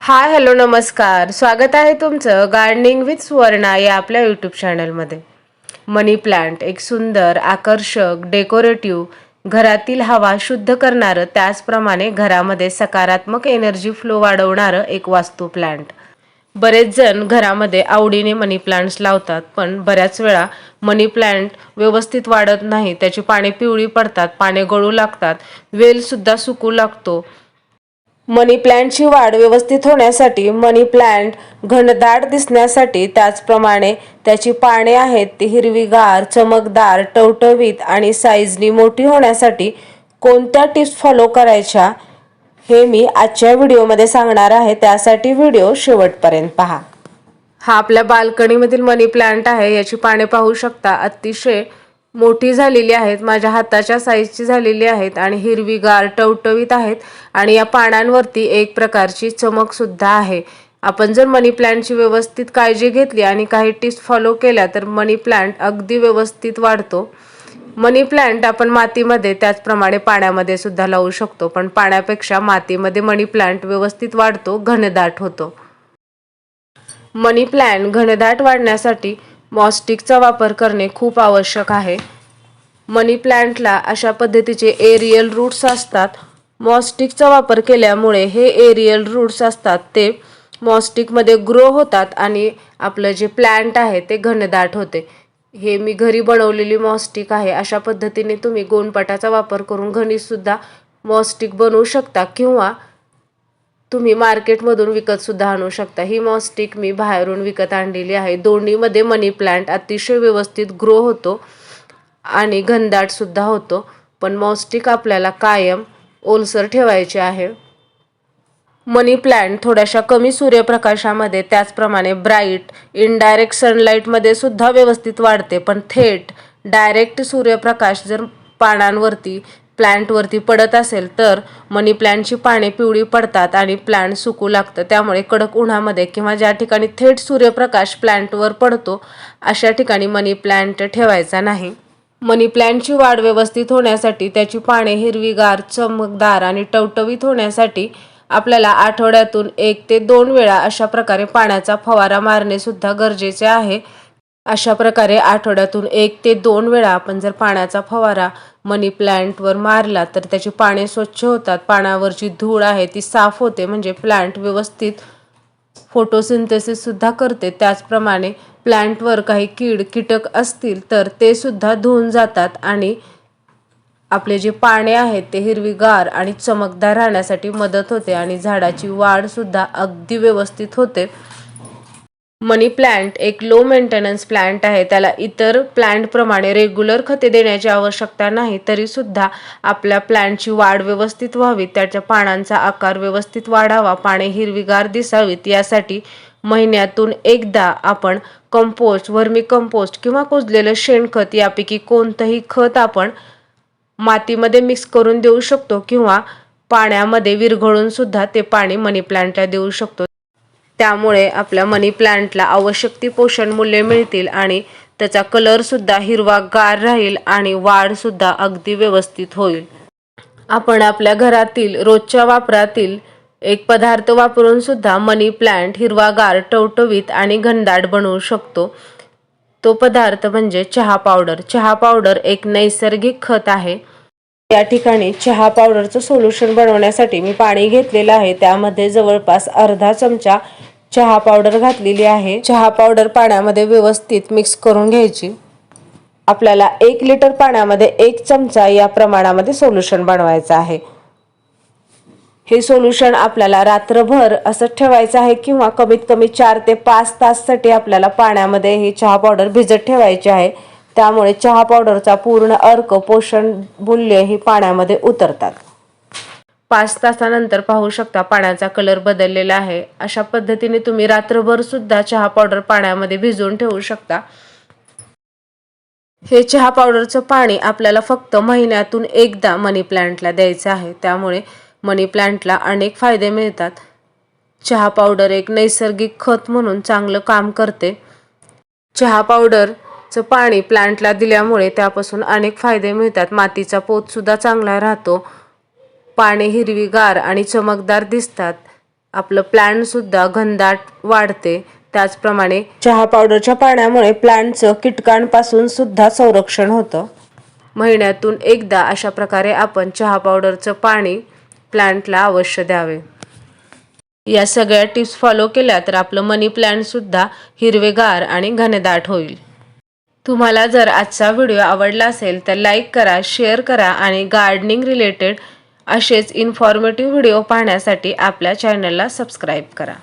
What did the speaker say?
Hi hello नमस्कार. स्वागत आहे तुमचं गार्डनिंग विथ सुवर्णा या आपल्या यूट्यूब चॅनलमध्ये. मनी प्लांट एक सुंदर, आकर्षक, डेकोरेटिव्ह, घरातील हवा शुद्ध करणारं, त्याचप्रमाणे घरामध्ये सकारात्मक एनर्जी फ्लो वाढवणारं एक वास्तू प्लांट. बरेच जण घरामध्ये आवडीने मनी प्लांट्स लावतात, पण बऱ्याच वेळा मनी प्लांट व्यवस्थित वाढत नाही. त्याची पाने पिवळी पडतात, पाने गळू लागतात, वेलसुद्धा सुकू लागतो. मनी प्लांटची वाढ व्यवस्थित होण्यासाठी, मनी प्लांट घनदाट दिसण्यासाठी, त्याचप्रमाणे त्याची पाने आहेत ती हिरवीगार, चमकदार, टवटवीत आणि साईजनी मोठी होण्यासाठी कोणत्या टिप्स फॉलो करायच्या हे मी आजच्या व्हिडिओमध्ये सांगणार आहे. त्यासाठी व्हिडिओ शेवटपर्यंत पहा. हा आपल्या बाल्कनीमधील मनी प्लांट आहे. याची पाने पाहू शकता, अतिशय मोठी झालेली आहेत, माझ्या हाताच्या साईजची झालेली आहेत आणि हिरवीगार टवटवीत आहेत आणि या पानांवरती एक प्रकारची चमक सुद्धा आहे. आपण जर मनी प्लांटची व्यवस्थित काळजी घेतली आणि काही टिप्स फॉलो केल्या तर मनी प्लांट अगदी व्यवस्थित वाढतो. मनी प्लांट आपण मातीमध्ये त्याचप्रमाणे पाण्यामध्ये सुद्धा लावू शकतो, पण पाण्यापेक्षा मातीमध्ये मनी प्लांट व्यवस्थित वाढतो, घनदाट होतो. मनी प्लांट घनदाट वाढण्यासाठी मॉस्टिकचा वापर करणे खूप आवश्यक आहे. मनी प्लांटला अशा पद्धतीचे एरियल रूट्स असतात. मॉस्टिकचा वापर केल्यामुळे हे एरियल रूट्स असतात ते मॉस्टिकमध्ये ग्रो होतात आणि आपलं जे प्लांट आहे ते घनदाट होते. हे मी घरी बनवलेली मॉस्टिक आहे. अशा पद्धतीने तुम्ही गोणपाटाचा वापर करून घरीसुद्धा मॉस्टिक बनवू शकता किंवा तुम्ही मार्केटमधून विकतसुद्धा आणू शकता. ही मॉस्टिक मी बाहेरून विकत आणलेली आहे. दोन्हीमध्ये मनी प्लांट अतिशय व्यवस्थित ग्रो होतो आणि घनदाटसुद्धा होतो, पण मॉस्टिक आपल्याला कायम ओलसर ठेवायचे आहे. मनी प्लांट थोड्याशा कमी सूर्यप्रकाशामध्ये, त्याचप्रमाणे ब्राईट इनडायरेक्ट सनलाईटमध्ये सुद्धा व्यवस्थित वाढते, पण थेट डायरेक्ट सूर्यप्रकाश जर पानांवरती प्लांटवरती पडत असेल तर मनी प्लांटची पाने पिवळी पडतात आणि प्लांट सुकू लागतं. त्यामुळे कडक उन्हामध्ये किंवा ज्या ठिकाणी थेट सूर्यप्रकाश प्लांटवर पडतो अशा ठिकाणी मनी प्लांट ठेवायचा नाही. मनी प्लांटची वाढ व्यवस्थित होण्यासाठी, त्याची पाने हिरवीगार, चमकदार आणि टवटवीत होण्यासाठी आपल्याला आठवड्यातून 1 ते 2 वेळा अशा प्रकारे पाण्याचा फवारा मारणे सुद्धा गरजेचे आहे. अशा प्रकारे आठवड्यातून 1 ते 2 वेळा आपण जर पाण्याचा फवारा मनी प्लांटवर मारला तर त्याची पाने स्वच्छ होतात, पानावरची धूळ आहे ती साफ होते, म्हणजे प्लांट व्यवस्थित फोटोसिंथेसिस सुद्धा करते. त्याचप्रमाणे प्लांटवर काही कीटक असतील तर ते सुद्धा धुवून जातात आणि आपले जे पाने आहेत ते हिरवीगार आणि चमकदार राहण्यासाठी मदत होते आणि झाडाची वाढ सुद्धा अगदी व्यवस्थित होते. मनी प्लांट एक लो मेंटेनन्स प्लांट आहे. त्याला इतर प्लांटप्रमाणे रेग्युलर खते देण्याची आवश्यकता नाही, तरीसुद्धा आपल्या प्लांटची वाढ व्यवस्थित व्हावी, त्याच्या पानांचा आकार व्यवस्थित वाढावा, पाने हिरवीगार दिसावीत यासाठी महिन्यातून एकदा आपण कंपोस्ट, वर्मी कंपोस्ट किंवा कुजलेलं शेणखत यापैकी कोणतंही खत आपण मातीमध्ये मिक्स करून देऊ शकतो किंवा पाण्यामध्ये विरघळून सुद्धा ते पाणी मनी प्लांटला देऊ शकतो. त्यामुळे आपल्या मनी प्लांटला आवश्यक ती पोषण मूल्य मिळतील आणि त्याचा कलर सुद्धा हिरवागार राहील आणि वाढ सुद्धा अगदी व्यवस्थित होईल. आपण आपल्या घरातील रोजच्या वापरातील एक पदार्थ वापरून सुद्धा मनी प्लांट हिरवागार, टवटवीत आणि घनदाट बनवू शकतो. तो पदार्थ म्हणजे चहा पावडर. चहा पावडर एक नैसर्गिक खत आहे. या ठिकाणी चहा पावडरचं सोल्युशन बनवण्यासाठी मी पाणी घेतलेलं आहे. त्यामध्ये जवळपास अर्धा चमचा चहा पावडर घातलेली आहे. चहा पावडर पाण्यामध्ये व्यवस्थित मिक्स करून घ्यायची. आपल्याला 1 लिटर पाण्यामध्ये 1 चमचा या प्रमाणामध्ये सोल्युशन बनवायचं आहे. हे सोल्युशन आपल्याला रात्रभर असं ठेवायचं आहे किंवा कमीत कमी 4 ते 5 ताससाठी आपल्याला पाण्यामध्ये ही चहा पावडर भिजत ठेवायची आहे. त्यामुळे चहा पावडरचा पूर्ण अर्क, पोषण मूल्य ही पाण्यामध्ये उतरतात. 5 तासानंतर पाहू शकता पाण्याचा कलर बदललेला आहे. अशा पद्धतीने तुम्ही रात्रभर सुद्धा चहा पावडर पाण्यामध्ये भिजवून ठेवू शकता. हे चहा पावडरचं पाणी आपल्याला फक्त महिन्यातून एकदा मनी प्लांटला द्यायचं आहे. त्यामुळे मनी प्लांटला अनेक फायदे मिळतात. चहा पावडर एक नैसर्गिक खत म्हणून चांगलं काम करते. चहा पावडरचं पाणी प्लांटला दिल्यामुळे त्यापासून अनेक फायदे मिळतात. मातीचा पोत सुद्धा चांगला राहतो, पाने हिरवीगार आणि चमकदार दिसतात आपलं प्लांटसुद्धा घनदाट वाढते. त्याचप्रमाणे चहा पावडरच्या पाण्यामुळे प्लांटचं कीटकांपासून सुद्धा संरक्षण होतं. महिन्यातून एकदा अशा प्रकारे आपण चहा पावडरचं पाणी प्लांटला अवश्य द्यावे. या सगळ्या टिप्स फॉलो केल्या तर आपलं मनी प्लांटसुद्धा हिरवेगार आणि घनदाट होईल. तुम्हाला जर आजचा व्हिडिओ आवडला असेल तर लाईक करा, शेअर करा आणि गार्डनिंग रिलेटेड असेच इन्फॉर्मेटिव्ह व्हिडिओ पाहण्यासाठी आपल्या चॅनलला सबस्क्राईब करा.